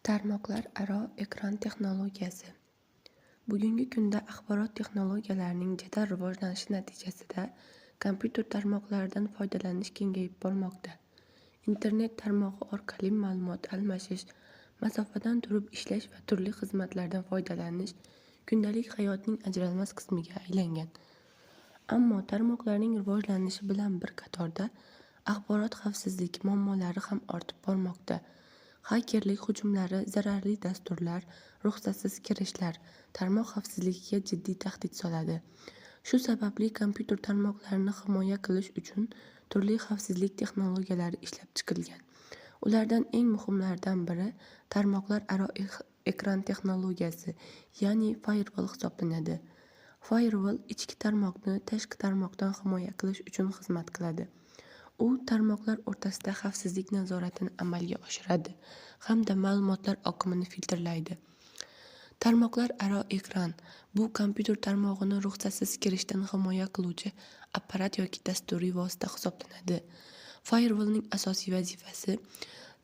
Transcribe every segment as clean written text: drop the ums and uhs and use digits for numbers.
Tarmoqlar aro ekran texnologiyasi. Bugungi kunda axborot texnologiyalarining jadal rivojlanishi natijasida kompyuter tarmoqlaridan foydalanish kengayib bormoqda. Internet tarmog'i orqali ma'lumot almashish, masofadan turib ishlash va turli xizmatlardan foydalanish kundalik hayotning ajralmas qismiga aylangan. Ammo tarmoqlarning rivojlanishi bilan bir qatorda axborot xavfsizligi muammolari ham ortib bormoqda. Xakerlik hujumlari, zararli dasturlar, ruxsatsiz kirishlar tarmoq xavfsizligiga jiddiy tahdid soladi. Shu sababli kompyuter tarmoqlarini himoya qilish uchun turli xavfsizlik texnologiyalari ishlab chiqilgan. Ulardan eng muhimlaridan biri tarmoqlar aro ekran texnologiyasi, ya'ni firewall hisoblanadi. Firewall ichki tarmoqni tashqi tarmoqdan himoya qilish uchun xizmat qiladi. U tarmoqlar o'rtasida xavfsizlik nazoratini amalga oshiradi hamda ma'lumotlar oqimini filtrlaydi. Tarmoqlar aro ekran bu kompyuter tarmog'ini ruxsatsiz kirishdan himoya qiluvchi apparat yoki dasturiy vosita hisoblanadi. Firewallning asosiy vazifasi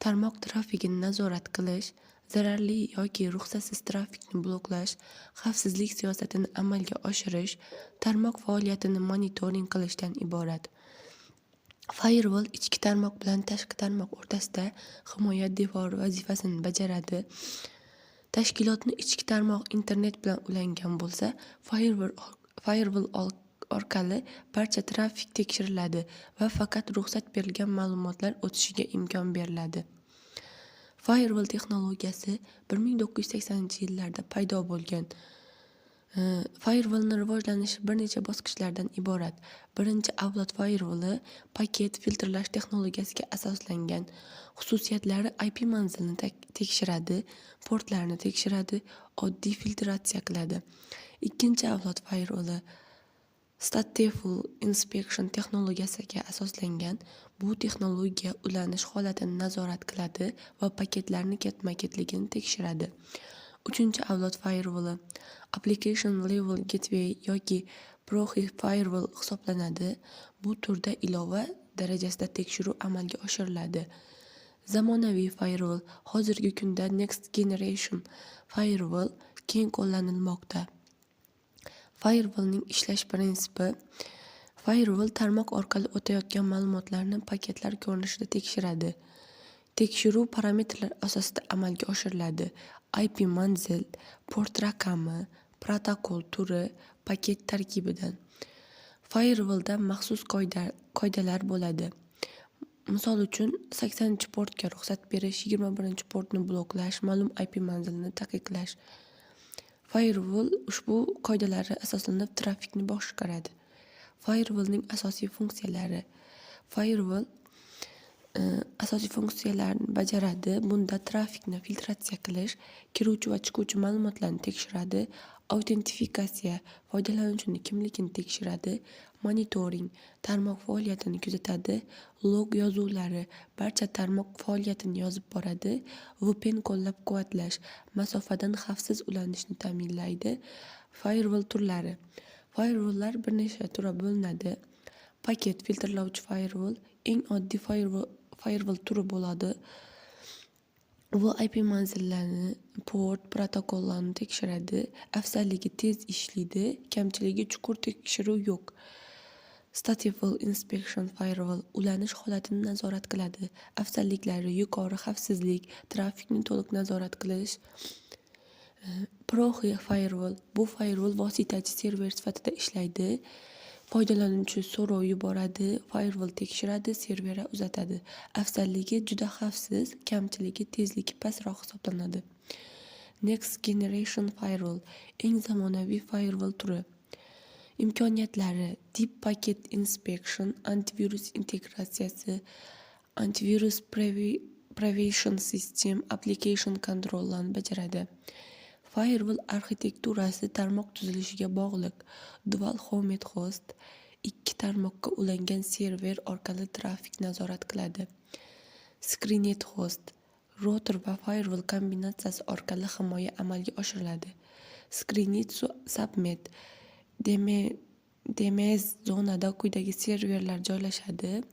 tarmoq trafikini nazorat qilish, zararli yoki ruxsatsiz trafikni bloklash, xavfsizlik siyosatini amalga oshirish, tarmoq faoliyatini monitoring qilishdan iborat. Firewall ichki tarmoq bilan tashqi tarmoq o'rtasida himoya devori vazifasini bajaradi. Tashkilotni ichki tarmoq internet bilan ulangan bo'lsa, firewall orqali barcha trafik tekshiriladi va faqat ruxsat berilgan ma'lumotlar o'tishiga imkon beriladi. Firewall texnologiyasi 1980-yillarda paydo bo'lgan. Firewallning rivojlanishi bir necha bosqichlardan iborat. Birinchi avlod firewalli paket filtrlash texnologiyasiga asoslangan. Xususiyatlari IP manzilini tekshiradi, portlarni tekshiradi, oddiy filtratsiya qiladi. Ikkinchi avlod firewalli Stateful Inspection texnologiyasiga asoslangan. Bu texnologiya ulanish holatini nazorat qiladi va paketlarni ketma-ketligini tekshiradi. Uchinchi avlod firewalli Application Level Gateway yoki Proxy Firewall hisoblanadi. Bu turda ilova darajasida tekshiruv amalga oshiriladi. Zamonaviy firewall hozirgi kunda Next Generation Firewall keng qo'llanilmoqda. Firewallning ishlash prinsipi: firewall tarmoq orqali o'tayotgan ma'lumotlarni paketlar ko'rinishida tekshiradi. Tekshiruv parametrlar asosida amalga oshiriladi. IP manzil, port raqami, protokol turi, paket tarkibidan. Firewallda maxsus qoidalar bo'ladi. Misol uchun 80-portga ruxsat berish, 21-portni bloklash, ma'lum IP manzilini taqiqlash. Firewall ushbu qoidalarga asoslanib trafikni boshqaradi. Firewallning asosiy funksiyalari. Firewall asosiy funksiyalarni bajaradi. Bunda trafikni filtratsiya qilish, kiruvchi va chiquvchi ma'lumotlarni tekshiradi, autentifikatsiya, foydalanuvchining kimligini tekshiradi, monitoring, tarmoq faoliyatini kuzatadi, log yozuvlari, barcha tarmoq faoliyatini yozib boradi, VPN qo'llab-quvvatlash, masofadan xavfsiz ulanishni ta'minlaydi. Firewall turlari. Firewalllar bir nechta turga bo'linadi. Paket filtrlovchi firewall eng oddiy firewall turi bo'ladi. Bu IP manzillarni, port, protokollarni tekshiradi. Afzalligi tez ishlaydi, kamchiligi chuqur tekshiruv yo'q. Stateful Inspection Firewall ulanish holatini nazorat qiladi. Afzalliklari yuqori xavfsizlik, trafikni to'liq nazorat qilish. Proxy Firewall bu firewall vositachi server sifatida ishlaydi. Foydalanuvchi so'rov yuboradi, firewall tekshiradi, serverga uzatadi. Afzalligi juda xavfsiz, kamchiligi tezligi pastroq hisoblanadi. Next Generation Firewall eng zamonaviy firewall turi. Imkoniyatlari: Deep Packet Inspection, antivirus integratsiyasi, antivirus prevention system, application controllarni bajaradi. Firewall arxitekturasi tarmoq tuzilishiga bog'liq. Dual Home Host ikki tarmoqqa ulangan server orqali trafik nazorat qiladi. Screened Host router va firewall kombinatsiyasi orqali himoya amalga oshiriladi. Screened Subnet DMZ zonada quyidagi serverlar joylashadi.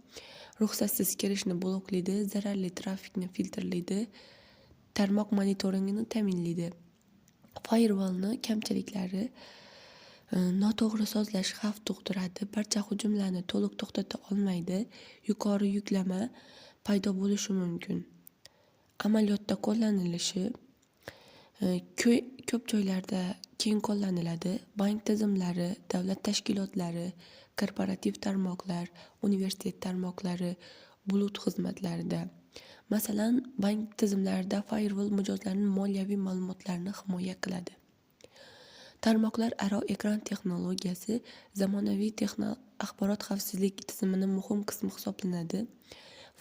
Ruxsatsiz kirishni bloklaydi, zararli trafikni filtrlaydi, tarmoq monitoringini ta'minlaydi. Firewallni kamchiliklari noto'g'ri sozlash xavf tug'diradi, barcha hujumlarni to'liq to'xtata olmaydi, yuqori yuklama paydo bo'lishi mumkin. Amaliyotda qo'llanilishi ko'p joylarda keng qo'llaniladi. Bank tizimlari, davlat tashkilotlari, korporativ tarmoqlar, universitet tarmoqlari, bulut xizmatlarida. Masalan, bank tizimlarida firewall mijozlarning moliyaviy ma'lumotlarini himoya qiladi. Tarmoqlar aro ekran texnologiyasi zamonaviy axborot xavfsizlik tizimining muhim qismi hisoblanadi.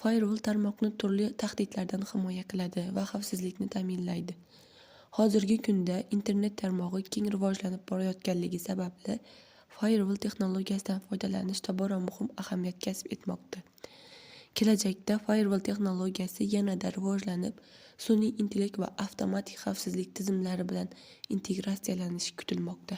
Firewall tarmoqni turli tahdidlardan himoya qiladi va xavfsizlikni ta'minlaydi. Hozirgi kunda internet tarmog'i keng rivojlanib borayotganligi sababli firewall texnologiyasidan foydalanish tobora muhim ahamiyat kasb etmoqda. Kelajakda firewall texnologiyasi yanada rivojlanib, sun'iy intellekt va avtomatik xavfsizlik tizimlari bilan integratsiyalanishi kutilmoqda.